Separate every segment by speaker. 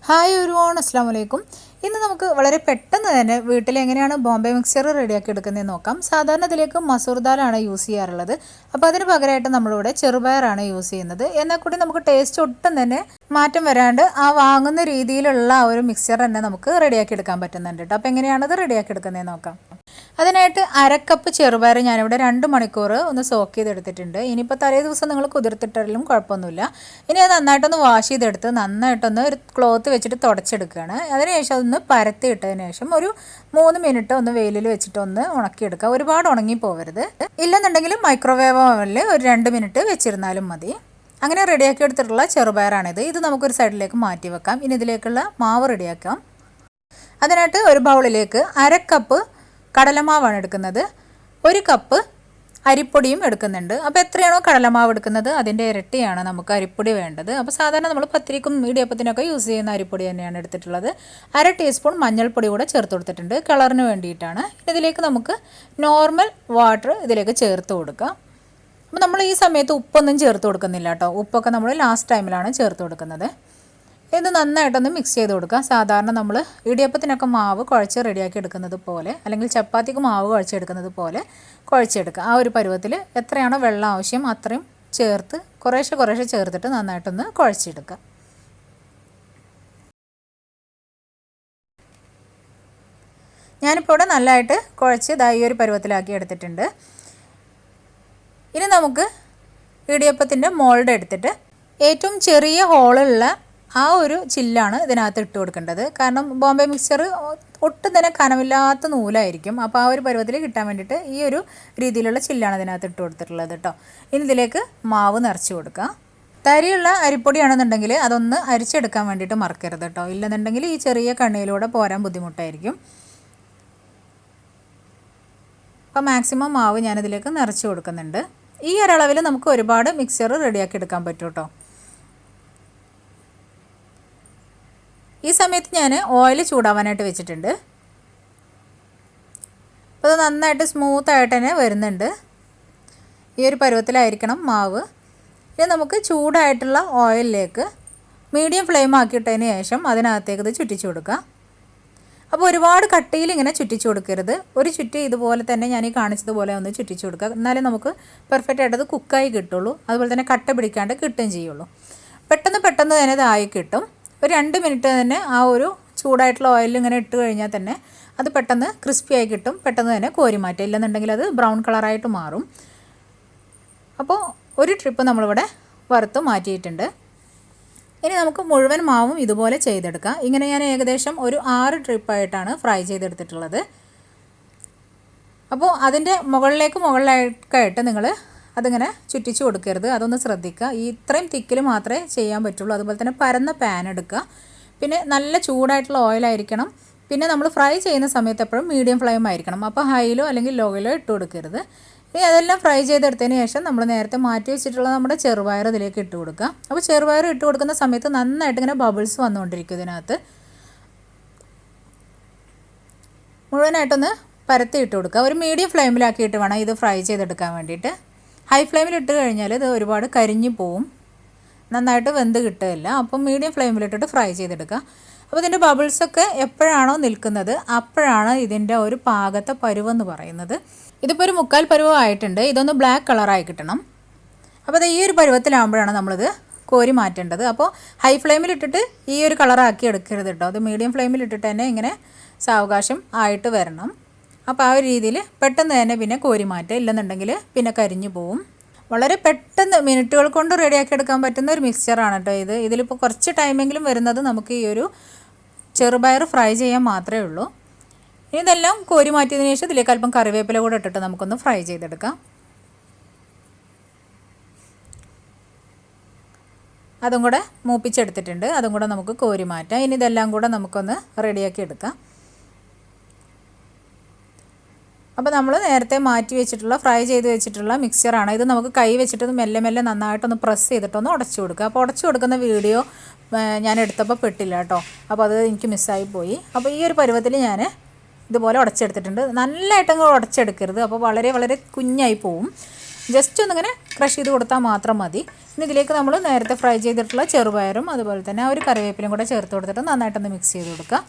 Speaker 1: Hi everyone, അസ്സലാമു അലൈക്കും. ഇന്ന് നമുക്ക് വളരെ പെട്ടെന്ന് തന്നെ വീട്ടിൽ എങ്ങനെയാണ് ബോംബെ മിക്സ്ചർ റെഡിയാക്കി എടുക്കുന്നതെന്ന് നോക്കാം. സാധാരണ ഇതിലേക്ക് മസൂർ ദാലാണ് യൂസ് ചെയ്യാറുള്ളത്. അപ്പോൾ അതിന് പകരമായിട്ട് നമ്മളിവിടെ ചെറുപയറാണ് യൂസ് ചെയ്യുന്നത്. എന്നാൽ കൂടി നമുക്ക് ടേസ്റ്റ് ഒട്ടും തന്നെ മാറ്റം വരാണ്ട് ആ വാങ്ങുന്ന രീതിയിലുള്ള ആ ഒരു മിക്സ്ചർ തന്നെ നമുക്ക് റെഡിയാക്കി എടുക്കാൻ പറ്റുന്നുണ്ട് കേട്ടോ. അപ്പോൾ എങ്ങനെയാണത് റെഡിയാക്കി എടുക്കുന്നതെന്ന് നോക്കാം. അതിനായിട്ട് അരക്കപ്പ് ചെറുപയർ ഞാനിവിടെ 2 മണിക്കൂർ ഒന്ന് സോക്ക് ചെയ്തെടുത്തിട്ടുണ്ട്. ഇനിയിപ്പോൾ തലേ ദിവസം നിങ്ങൾ കുതിർത്തിട്ടാലും കുഴപ്പമൊന്നുമില്ല. ഇനി അത് നന്നായിട്ടൊന്ന് വാഷ് ചെയ്തെടുത്ത് നന്നായിട്ടൊന്ന് ഒരു ക്ലോത്ത് വെച്ചിട്ട് തുടച്ചെടുക്കുകയാണ്. അതിനുശേഷം അതൊന്ന് പരത്തി ഇട്ടതിന് ശേഷം ഒരു 3 മിനിറ്റ് ഒന്ന് വെയിലിൽ വെച്ചിട്ട് ഒന്ന് ഉണക്കിയെടുക്കുക. ഒരുപാട് ഉണങ്ങി പോകരുത്. ഇല്ലെന്നുണ്ടെങ്കിൽ മൈക്രോവേവ് ഓവനിൽ ഒരു 2 മിനിറ്റ് വെച്ചിരുന്നാലും മതി. അങ്ങനെ റെഡിയാക്കി എടുത്തിട്ടുള്ള ചെറുപയറാണിത്. ഇത് നമുക്കൊരു സൈഡിലേക്ക് മാറ്റി വെക്കാം. ഇനി ഇതിലേക്കുള്ള മാവ് റെഡിയാക്കാം. അതിനായിട്ട് ഒരു ബൗളിലേക്ക് അരക്കപ്പ് കടലമാവാണ് എടുക്കുന്നത്. 1 കപ്പ് അരിപ്പൊടിയും എടുക്കുന്നുണ്ട്. അപ്പോൾ എത്രയാണോ കടലമാവ് എടുക്കുന്നത് അതിൻ്റെ ഇരട്ടിയാണ് നമുക്ക് അരിപ്പൊടി വേണ്ടത്. അപ്പോൾ സാധാരണ നമ്മൾ പത്തിരിക്കും ഇടിയപ്പത്തിനൊക്കെ യൂസ് ചെയ്യുന്ന അരിപ്പൊടി തന്നെയാണ് എടുത്തിട്ടുള്ളത്. 1/2 ടീസ്പൂൺ മഞ്ഞൾപ്പൊടി കൂടെ ചേർത്ത് കൊടുത്തിട്ടുണ്ട്, കളറിന് വേണ്ടിയിട്ടാണ്. ഇതിലേക്ക് നമുക്ക് നോർമൽ വാട്ടർ ഇതിലേക്ക് ചേർത്ത് കൊടുക്കാം. അപ്പോൾ നമ്മൾ ഈ സമയത്ത് ഉപ്പൊന്നും ചേർത്ത് കൊടുക്കുന്നില്ല കേട്ടോ. ഉപ്പൊക്കെ നമ്മൾ ലാസ്റ്റ് ടൈമിലാണ് ചേർത്ത് കൊടുക്കുന്നത്. ഇത് നന്നായിട്ടൊന്ന് മിക്സ് ചെയ്ത് കൊടുക്കുക. സാധാരണ നമ്മൾ ഇടിയപ്പത്തിനൊക്കെ മാവ് കുഴച്ച് റെഡിയാക്കി എടുക്കുന്നത് പോലെ, അല്ലെങ്കിൽ ചപ്പാത്തിക്ക് മാവ് കുഴച്ചെടുക്കുന്നത് പോലെ കുഴച്ചെടുക്കുക. ആ ഒരു പരുവത്തിൽ എത്രയാണോ വെള്ളം ആവശ്യം അത്രയും ചേർത്ത് കുറേശ്ശെ ചേർത്തിട്ട് നന്നായിട്ടൊന്ന് കുഴച്ചെടുക്കുക. ഞാനിപ്പോൾ ഇവിടെ നല്ലതായിട്ട് കുഴച്ച് ഈ ഒരു പരുവത്തിലാക്കി എടുത്തിട്ടുണ്ട്. ഇനി നമുക്ക് ഇടിയപ്പത്തിൻ്റെ മോൾഡ് എടുത്തിട്ട് ഏറ്റവും ചെറിയ ഹോളുള്ള ആ ഒരു ചില്ലാണ് ഇതിനകത്ത് ഇട്ട് കൊടുക്കേണ്ടത്. കാരണം ബോംബെ മിക്സ്ചർ ഒട്ടും തന്നെ കനമില്ലാത്ത നൂലായിരിക്കും. അപ്പോൾ ആ ഒരു പരുവത്തിൽ കിട്ടാൻ വേണ്ടിയിട്ട് ഈ ഒരു രീതിയിലുള്ള ചില്ലാണ് ഇതിനകത്ത് ഇട്ട് കൊടുത്തിട്ടുള്ളത് കേട്ടോ. ഇനി ഇതിലേക്ക് മാവ് നിറച്ച് കൊടുക്കുക. തരിയുള്ള അരിപ്പൊടിയാണെന്നുണ്ടെങ്കിൽ അതൊന്ന് അരിച്ചെടുക്കാൻ വേണ്ടിയിട്ട് മറക്കരുത് കേട്ടോ. ഇല്ലെന്നുണ്ടെങ്കിൽ ഈ ചെറിയ കണ്ണിയിലൂടെ പോരാൻ ബുദ്ധിമുട്ടായിരിക്കും. അപ്പോൾ മാക്സിമം മാവ് ഞാനിതിലേക്ക് നിറച്ച് കൊടുക്കുന്നുണ്ട്. ഈ ഒരളവിൽ നമുക്ക് ഒരുപാട് മിക്സ്ചർ റെഡിയാക്കി എടുക്കാൻ പറ്റും കേട്ടോ. ഈ സമയത്ത് ഞാൻ ഓയിൽ ചൂടാവാനായിട്ട് വെച്ചിട്ടുണ്ട്. അപ്പോൾ അത് നന്നായിട്ട് സ്മൂത്തായിട്ട് തന്നെ വരുന്നുണ്ട്. ഈ ഒരു പരുവത്തിലായിരിക്കണം മാവ്. ഇനി നമുക്ക് ചൂടായിട്ടുള്ള ഓയിലിലേക്ക് മീഡിയം ഫ്ലെയിം ആക്കിയിട്ടതിന് ശേഷം അതിനകത്തേക്ക് ഇത് ചുറ്റിച്ചു കൊടുക്കുക. അപ്പോൾ ഒരുപാട് കട്ടിയിൽ ഇങ്ങനെ ചുറ്റിച്ചു കൊടുക്കരുത്. ഒരു ചുറ്റി ഇതുപോലെ തന്നെ ഞാൻ ഈ കാണിച്ചതുപോലെ ഒന്ന് ചുറ്റിച്ചു കൊടുക്കുക. എന്നാലേ നമുക്ക് പെർഫെക്റ്റ് ആയിട്ട് അത് കുക്കായി കിട്ടുള്ളൂ. അതുപോലെ തന്നെ കട്ട പിടിക്കാണ്ട് കിട്ടുകയും ചെയ്യുള്ളൂ. പെട്ടെന്ന് തന്നെ ഇതായി കിട്ടും. ഒരു 2 മിനിറ്റ് തന്നെ ആ ഒരു ചൂടായിട്ടുള്ള ഓയിലിൽ ഇങ്ങനെ ഇട്ട് കഴിഞ്ഞാൽ തന്നെ അത് പെട്ടെന്ന് ക്രിസ്പി ആയി കിട്ടും. പെട്ടെന്ന് തന്നെ കോരി മാറ്റുക. ഇല്ലെന്നുണ്ടെങ്കിൽ അത് ബ്രൗൺ കളറായിട്ട് മാറും. അപ്പോൾ ഒരു ട്രിപ്പ് നമ്മളിവിടെ വറുത്ത് മാറ്റിയിട്ടുണ്ട്. ഇനി നമുക്ക് മുഴുവൻ മാവും ഇതുപോലെ ചെയ്തെടുക്കാം. ഇങ്ങനെ ഞാൻ ഏകദേശം ഒരു 6 ട്രിപ്പായിട്ടാണ് ഫ്രൈ ചെയ്തെടുത്തിട്ടുള്ളത്. അപ്പോൾ അതിൻ്റെ മുകളിലേക്കായിട്ട് നിങ്ങൾ അതിങ്ങനെ ചുറ്റിച്ച് കൊടുക്കരുത്. അതൊന്ന് ശ്രദ്ധിക്കുക. ഈ ഇത്രയും തിക്കിൽ മാത്രമേ ചെയ്യാൻ പറ്റുള്ളൂ. അതുപോലെ തന്നെ പരന്ന പാൻ എടുക്കുക. പിന്നെ നല്ല ചൂടായിട്ടുള്ള ഓയിലായിരിക്കണം. പിന്നെ നമ്മൾ ഫ്രൈ ചെയ്യുന്ന സമയത്ത് എപ്പോഴും മീഡിയം ഫ്ലെയിം ആയിരിക്കണം. അപ്പോൾ ഹൈയിലോ അല്ലെങ്കിൽ ലോയിലോ ഇട്ട് കൊടുക്കരുത്. ഇനി അതെല്ലാം ഫ്രൈ ചെയ്തെടുത്തതിന് ശേഷം നമ്മൾ നേരത്തെ മാറ്റി വെച്ചിട്ടുള്ള നമ്മുടെ ചെറുപയർ ഇതിലേക്ക് ഇട്ട് കൊടുക്കുക. അപ്പോൾ ചെറുപയർ ഇട്ട് കൊടുക്കുന്ന സമയത്ത് നന്നായിട്ട് ഇങ്ങനെ ബബിൾസ് വന്നുകൊണ്ടിരിക്കും ഇതിനകത്ത്. മുഴുവനായിട്ടൊന്ന് പരത്തി ഇട്ട് കൊടുക്കുക. ഒരു മീഡിയം ഫ്ലെയിമിലാക്കിയിട്ട് വേണം ഇത് ഫ്രൈ ചെയ്തെടുക്കാൻ വേണ്ടിയിട്ട്. ഹൈ ഫ്ലെയിമിൽ ഇട്ട് കഴിഞ്ഞാൽ ഇത് ഒരുപാട് കരിഞ്ഞു പോവും, നന്നായിട്ട് വെന്ത് കിട്ടുകയില്ല. അപ്പം മീഡിയം ഫ്ലെയിമിലിട്ടിട്ട് ഫ്രൈ ചെയ്തെടുക്കുക. അപ്പോൾ ഇതിൻ്റെ ബബിൾസൊക്കെ എപ്പോഴാണോ നിൽക്കുന്നത് അപ്പോഴാണ് ഇതിൻ്റെ ഒരു പാകത്തെ പരുവെന്ന് പറയുന്നത്. ഇതിപ്പോൾ ഒരു 3/4 പരുവമായിട്ടുണ്ട്. ഇതൊന്ന് ബ്ലാക്ക് കളറായി കിട്ടണം. അപ്പോൾ അത് ഈ ഒരു പരുവത്തിലാകുമ്പോഴാണ് നമ്മളിത് കോരി മാറ്റേണ്ടത്. അപ്പോൾ ഹൈ ഫ്ലെയിമിലിട്ടിട്ട് ഈ ഒരു കളറാക്കി എടുക്കരുത് കേട്ടോ. അത് മീഡിയം ഫ്ലെയിമിലിട്ടിട്ട് തന്നെ ഇങ്ങനെ സാവകാശം ആയിട്ട് വരണം. അപ്പോൾ ആ ഒരു രീതിയിൽ പെട്ടെന്ന് തന്നെ പിന്നെ കോരി മാറ്റുക. ഇല്ലെന്നുണ്ടെങ്കിൽ പിന്നെ കരിഞ്ഞു പോവും. വളരെ പെട്ടെന്ന് മിനിറ്റുകൾ കൊണ്ട് റെഡിയാക്കി എടുക്കാൻ പറ്റുന്ന ഒരു മിക്സ്ചറാണ് കേട്ടോ ഇത്. ഇതിലിപ്പോൾ കുറച്ച് ടൈമെങ്കിലും വരുന്നത് നമുക്ക് ഈ ഒരു ചെറുപയർ ഫ്രൈ ചെയ്യാൻ മാത്രമേ ഉള്ളൂ. ഇനി ഇതെല്ലാം കോരി മാറ്റിയതിന് ശേഷം ഇതിലേക്ക് അല്പം കറിവേപ്പില കൂടെ ഇട്ടിട്ട് നമുക്കൊന്ന് ഫ്രൈ ചെയ്തെടുക്കാം. അതും കൂടെ മൂപ്പിച്ചെടുത്തിട്ടുണ്ട്. അതും കൂടെ നമുക്ക് കോരി മാറ്റാം. ഇനി ഇതെല്ലാം കൂടെ നമുക്കൊന്ന് റെഡിയാക്കി എടുക്കാം. അപ്പോൾ നമ്മൾ നേരത്തെ മാറ്റി വെച്ചിട്ടുള്ള ഫ്രൈ ചെയ്ത് വെച്ചിട്ടുള്ള മിക്സ്ചറാണ് ഇത്. നമുക്ക് കൈ വെച്ചിട്ട് മെല്ലെ നന്നായിട്ടൊന്ന് പ്രസ് ചെയ്തിട്ടൊന്ന് ഉടച്ചു കൊടുക്കുക. അപ്പോൾ ഉടച്ചു കൊടുക്കുന്ന വീഡിയോ ഞാൻ എടുത്തപ്പോൾ പെട്ടില്ല കേട്ടോ. അപ്പോൾ അത് എനിക്ക് മിസ്സായി പോയി. അപ്പോൾ ഈ ഒരു പരുവത്തിൽ ഞാൻ ഇതുപോലെ ഉടച്ചെടുത്തിട്ടുണ്ട്. നല്ലതായിട്ടങ്ങ് ഉടച്ചെടുക്കരുത്. അപ്പോൾ വളരെ കുഞ്ഞായി പോവും. ജസ്റ്റ് ഒന്നിങ്ങനെ ക്രഷ് ചെയ്ത് കൊടുത്താൽ മാത്രം മതി. ഇനി ഇതിലേക്ക് നമ്മൾ നേരത്തെ ഫ്രൈ ചെയ്തിട്ടുള്ള ചെറുപയറും അതുപോലെ തന്നെ ആ ഒരു കറിവേപ്പിലും കൂടെ ചേർത്ത് കൊടുത്തിട്ട് നന്നായിട്ടൊന്ന് മിക്സ് ചെയ്ത് കൊടുക്കുക.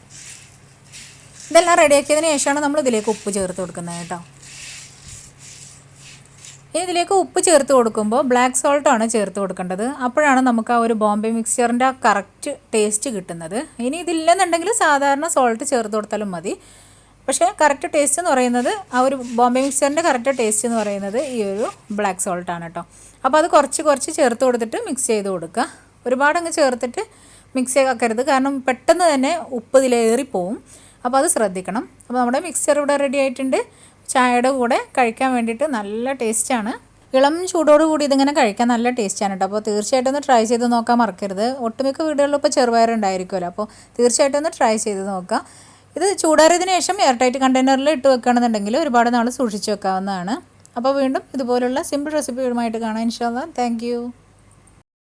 Speaker 1: ഇതെല്ലാം റെഡിയാക്കിയതിന് ശേഷമാണ് നമ്മൾ ഇതിലേക്ക് ഉപ്പ് ചേർത്ത് കൊടുക്കുന്നത് കേട്ടോ. ഇനി ഇതിലേക്ക് ഉപ്പ് ചേർത്ത് കൊടുക്കുമ്പോൾ ബ്ലാക്ക് സോൾട്ടാണ് ചേർത്ത് കൊടുക്കേണ്ടത്. അപ്പോഴാണ് നമുക്ക് ആ ഒരു ബോംബെ മിക്സ്ചറിൻ്റെ ആ കറക്റ്റ് ടേസ്റ്റ് കിട്ടുന്നത്. ഇനി ഇതില്ലെന്നുണ്ടെങ്കിൽ സാധാരണ സോൾട്ട് ചേർത്ത് കൊടുത്താലും മതി. പക്ഷേ കറക്റ്റ് ടേസ്റ്റ് എന്ന് പറയുന്നത് ആ ഒരു ബോംബെ മിക്സ്ചറിൻ്റെ കറക്റ്റ് ടേസ്റ്റ് എന്ന് പറയുന്നത് ഈ ഒരു ബ്ലാക്ക് സോൾട്ടാണ് കേട്ടോ. അപ്പോൾ അത് കുറച്ച് ചേർത്ത് കൊടുത്തിട്ട് മിക്സ് ചെയ്ത് കൊടുക്കുക. ഒരുപാടങ്ങ് ചേർത്തിട്ട് മിക്സ് ആക്കരുത്, കാരണം പെട്ടെന്ന് തന്നെ ഉപ്പ് ഇതിലേറിപ്പോവും. അപ്പോൾ അത് ശ്രദ്ധിക്കണം. അപ്പോൾ നമ്മുടെ മിക്സ്ചർ ഇവിടെ റെഡി ആയിട്ടുണ്ട്. ചായയുടെ കൂടെ കഴിക്കാൻ വേണ്ടിയിട്ട് നല്ല ടേസ്റ്റാണ്. ഇളം ചൂടോടുകൂടി ഇതിങ്ങനെ കഴിക്കാൻ നല്ല ടേസ്റ്റാണ് കേട്ടോ. അപ്പോൾ തീർച്ചയായിട്ടും ഒന്ന് ട്രൈ ചെയ്ത് നോക്കാൻ മറക്കരുത്. ഒട്ടുമിക്ക വീടുകളിലും ഇപ്പോൾ ചെറുപയർ ഉണ്ടായിരിക്കുമല്ലോ, അപ്പോൾ തീർച്ചയായിട്ടും ഒന്ന് ട്രൈ ചെയ്ത് നോക്കുക. ഇത് ചൂടാറിയതിന് ശേഷം എയർ ടൈറ്റ് കണ്ടെയ്നറിൽ ഇട്ട് വെക്കുകയാണെന്നുണ്ടെങ്കിൽ ഒരുപാട് നാൾ സൂക്ഷിച്ച് വെക്കാവുന്നതാണ്. അപ്പോൾ വീണ്ടും ഇതുപോലുള്ള സിമ്പിൾ റെസിപ്പിയുമായിട്ട് കാണാം ഇൻഷാ അല്ലാഹ്. Thank you.